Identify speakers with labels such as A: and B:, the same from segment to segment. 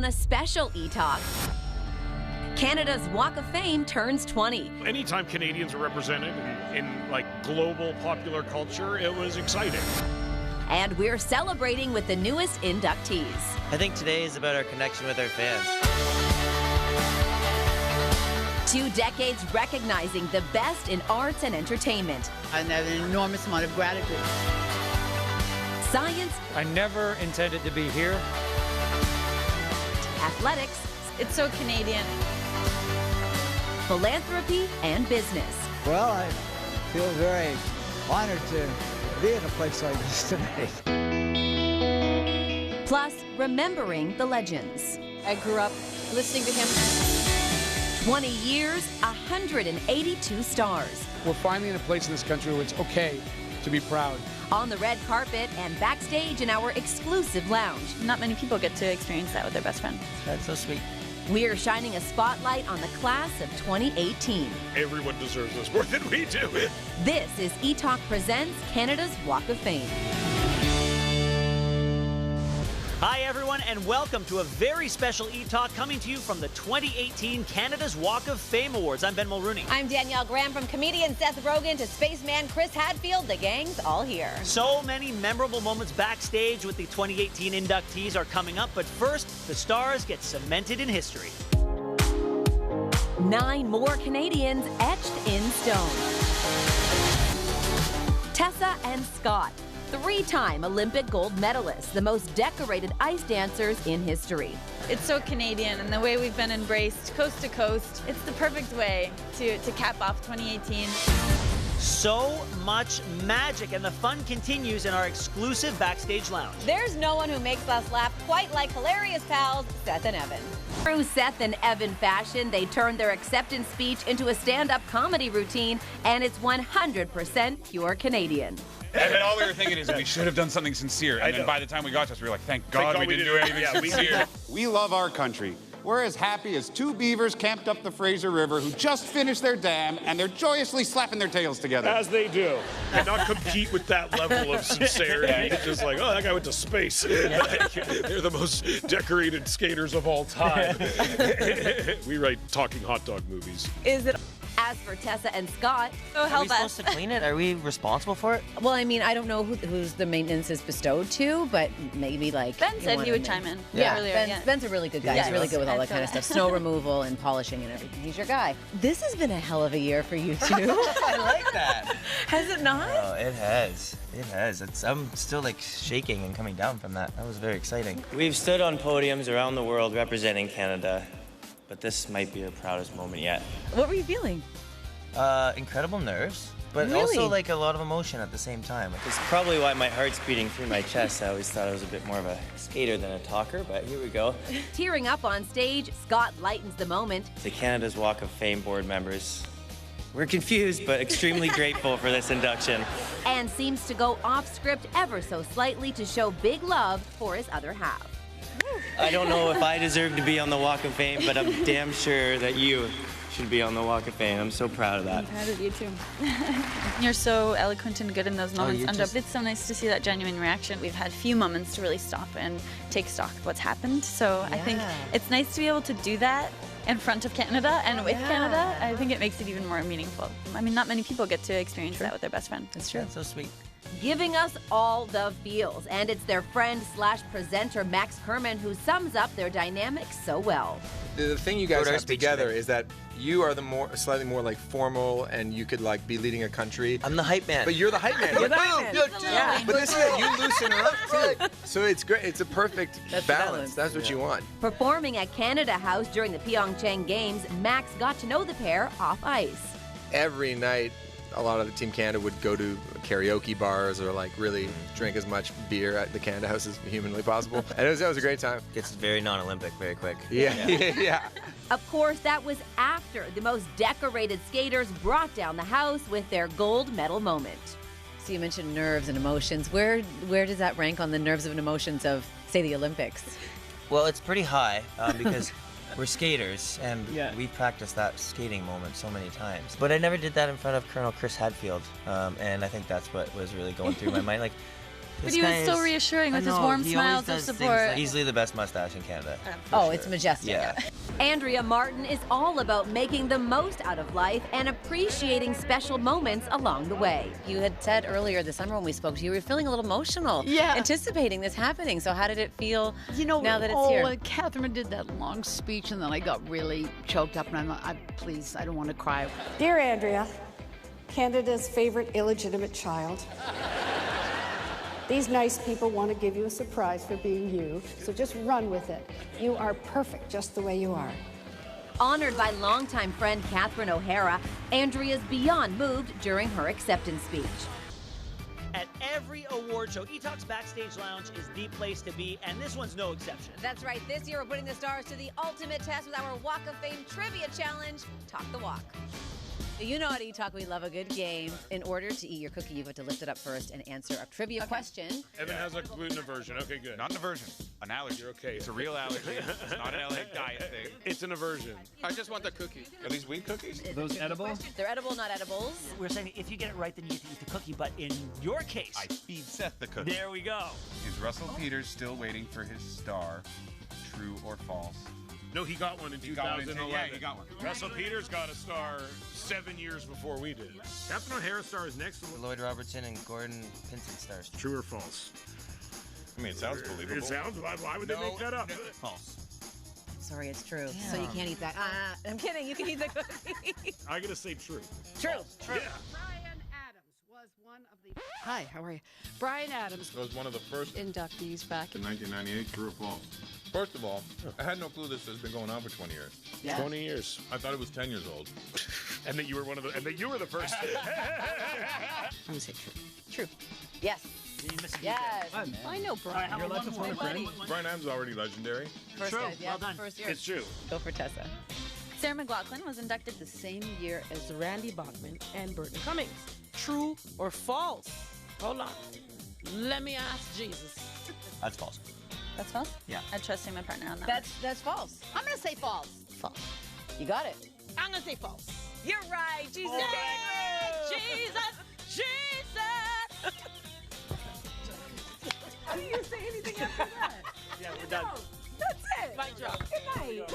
A: a special eTalk. Canada's Walk of Fame turns 20.
B: Anytime Canadians are represented in like global popular culture, it was exciting.
A: And we're celebrating with the newest inductees.
C: I think today is about our connection with our fans.
A: 2 decades recognizing the best in arts and entertainment.
D: I have an enormous amount of gratitude.
A: Science.
E: I never intended to be here.
A: Athletics.
F: It's so Canadian.
A: Philanthropy and business.
G: Well, I feel very honored to be in a place like this tonight.
A: Plus, remembering the legends.
F: I grew up listening to him.
A: 20 years, 182 stars.
H: We're finally in a place in this country where it's okay to be proud.
A: On the red carpet and backstage in our exclusive lounge.
F: Not many people get to experience that with their best friend.
C: That's so sweet.
A: We're shining a spotlight on the class of 2018.
B: Everyone deserves this more than we do.
A: This is eTalk Presents Canada's Walk of Fame.
I: Hi everyone, and welcome to a very special eTalk coming to you from the 2018 Canada's Walk of Fame Awards. I'm Ben Mulrooney.
J: I'm Danielle Graham. From comedian Seth Rogen to spaceman Chris Hadfield, the gang's all here.
I: So many memorable moments backstage with the 2018 inductees are coming up, but first, the stars get cemented in history.
A: 9 more Canadians etched in stone. Tessa and Scott. 3-time Olympic gold medalists, the most decorated ice dancers in history.
F: It's so Canadian, and the way we've been embraced coast to coast. It's the perfect way to cap off 2018.
I: So much magic, and the fun continues in our exclusive backstage lounge.
J: There's no one who makes us laugh quite like hilarious pals Seth and Evan.
A: Through Seth and Evan fashion, they turned their acceptance speech into a stand-up comedy routine, and it's 100% pure Canadian.
K: And then all we were thinking is we should have done something sincere. And then by the time we got to us, we were like, thank God we didn't do anything sincere.
L: We love our country. We're as happy as 2 beavers camped up the Fraser River who just finished their dam, and they're joyously slapping their tails together.
B: As they do. And not compete with that level of sincerity. It's just like, oh, that guy went to space. They're the most decorated skaters of all time. We write talking hot dog movies.
J: Is it?
A: As for Tessa and Scott,
C: Are we supposed to clean it? Are we responsible for it?
J: Well, I mean, I don't know who's the maintenance is bestowed to, but maybe like
F: Ben said he would chime in earlier.
J: Ben's a really good guy. He's really good with all that kind of stuff. Snow removal and polishing and everything. He's your guy. This has been a hell of a year for you two.
C: I like that.
J: Has it not?
C: Oh, it has. It has. I'm still like shaking and coming down from that. That was very exciting. We've stood on podiums around the world representing Canada, but this might be our proudest moment yet.
J: What were you feeling?
C: Incredible nerves, but
J: Really?
C: also like a lot of emotion at the same time. It's probably why my heart's beating through my chest. I always thought I was a bit more of a skater than a talker, but here we go.
A: tearing up on stage, Scott lightens the moment.
C: To Canada's Walk of Fame board members, we're confused but extremely grateful for this induction.
A: And seems to go off script ever so slightly to show big love for his other half.
C: I don't know if I deserve to be on the Walk of Fame, but I'm damn sure that you should be on the Walk of Fame. I'm so proud of that.
F: I'm proud of you too. You're so eloquent and good in those moments. It's so nice to see that genuine reaction. We've had few moments to really stop and take stock of what's happened. So I think it's nice to be able to do that in front of Canada and with Canada. I think it makes it even more meaningful. I mean, not many people get to experience that with their best friend.
C: That's true. That's so sweet.
A: Giving us all the feels, and it's their friend/presenter Max Kerman who sums up their dynamics so well.
M: The thing you guys have together is that you are the slightly more like formal, and you could like be leading a country.
C: I'm the hype man.
M: But you're the hype man.
J: You're the hype man.
M: Yeah. But this is it. You loosen her up too. So it's great. It's a perfect balance. That's what you want.
A: Performing at Canada House during the Pyeongchang Games, Max got to know the pair off ice.
M: Every night, a lot of the Team Canada would go to karaoke bars or like really drink as much beer at the Canada House as humanly possible. And that was a great time.
C: Gets very non-Olympic very quick.
M: Yeah.
A: Of course, that was after the most decorated skaters brought down the house with their gold medal moment.
J: So you mentioned nerves and emotions. Where does that rank on the nerves and emotions of, say, the Olympics?
C: Well, it's pretty high because we're skaters, and we practiced that skating moment so many times. But I never did that in front of Colonel Chris Hadfield, and I think that's what was really going through my mind. Like,
F: But he was so reassuring with his warm smiles of support.
C: Easily the best mustache in Canada.
J: Oh, it's majestic.
C: Yeah.
A: Andrea Martin is all about making the most out of life and appreciating special moments along the way.
J: You had said earlier this summer when we spoke to you, you were feeling a little emotional, anticipating this happening. So how did it feel now that it's here?
D: Oh, Catherine did that long speech, and then I got really choked up, and please, I don't want to cry.
N: Dear Andrea, Canada's favorite illegitimate child. These nice people want to give you a surprise for being you, so just run with it. You are perfect just the way you are.
A: Honored by longtime friend Catherine O'Hara, Andrea's beyond moved during her acceptance speech.
I: At every award show, eTalk's Backstage Lounge is the place to be, and this one's no exception.
A: That's right. This year, we're putting the stars to the ultimate test with our Walk of Fame Trivia Challenge, Talk the Walk. You know at eTalk we love a good game. In order to eat your cookie, you've got to lift it up first and answer a trivia question.
B: Evan has a gluten aversion. Okay, good.
K: Not an aversion, an allergy.
B: You're okay.
K: It's a real allergy. It's not an LA diet thing.
B: It's an aversion.
M: I just want the cookie. Are these wheat cookies?
E: Are those edible?
A: They're edible, not edibles.
I: We're saying if you get it right, then you get to eat the cookie, but in your case...
K: I feed Seth the cookie.
I: There we go.
K: Is Russell Peters still waiting for his star? True or false?
B: No, he got one in 2011.
K: Yeah, he got one.
B: Russell Peters got a star 7 years before we did. Catherine O'Hara star is next.
C: Lloyd Robertson and Gordon Pinsent stars.
B: True or false?
K: I mean, it sounds believable.
B: It sounds. Why would they make that up?
K: False.
J: Sorry, it's true. Yeah. So you can't eat that. I'm kidding. You can eat the cookie.
B: I'm gonna say true.
J: True.
B: Yeah.
N: Brian Adams was one of the... Hi, how are you? Brian Adams
O: was one of the first
N: inductees back
O: in 1998. True or false? First of all, I had no clue this has been going on for 20 years.
B: Yeah. 20 years.
O: I thought it was 10 years old.
B: And that you were one of the. And that you were the first.
N: I'm gonna say true. True.
J: Yes. Yes.
N: I know Brian.
E: You're allowed to phone a friend.
O: Brian Adams is already legendary.
J: First
I: True.
J: guys, yeah.
I: Well done.
J: First year.
B: It's true.
J: Go for Tessa.
F: Sarah McLachlan was inducted
P: The same year as Randy Bachman and Burton Cummings. True or false? Hold on. Let me ask Jesus.
C: That's false.
F: That's false?
C: Yeah.
F: I'm trusting my partner on that.
J: That's false. I'm gonna say false.
P: False.
J: You got it.
P: I'm gonna say false.
J: You're right. Jesus.
P: Jesus. Jesus.
J: How do you say anything after that?
I: Yeah, we're done.
J: That's it.
P: Mic drop.
J: Good night.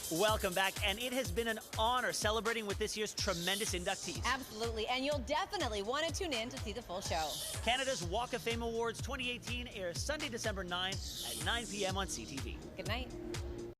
I: Welcome back, and it has been an honor celebrating with this year's tremendous inductees.
A: Absolutely, and you'll definitely want to tune in to see the full show.
I: Canada's Walk of Fame Awards 2018 airs Sunday, December 9 at 9 p.m. on CTV.
A: Good night.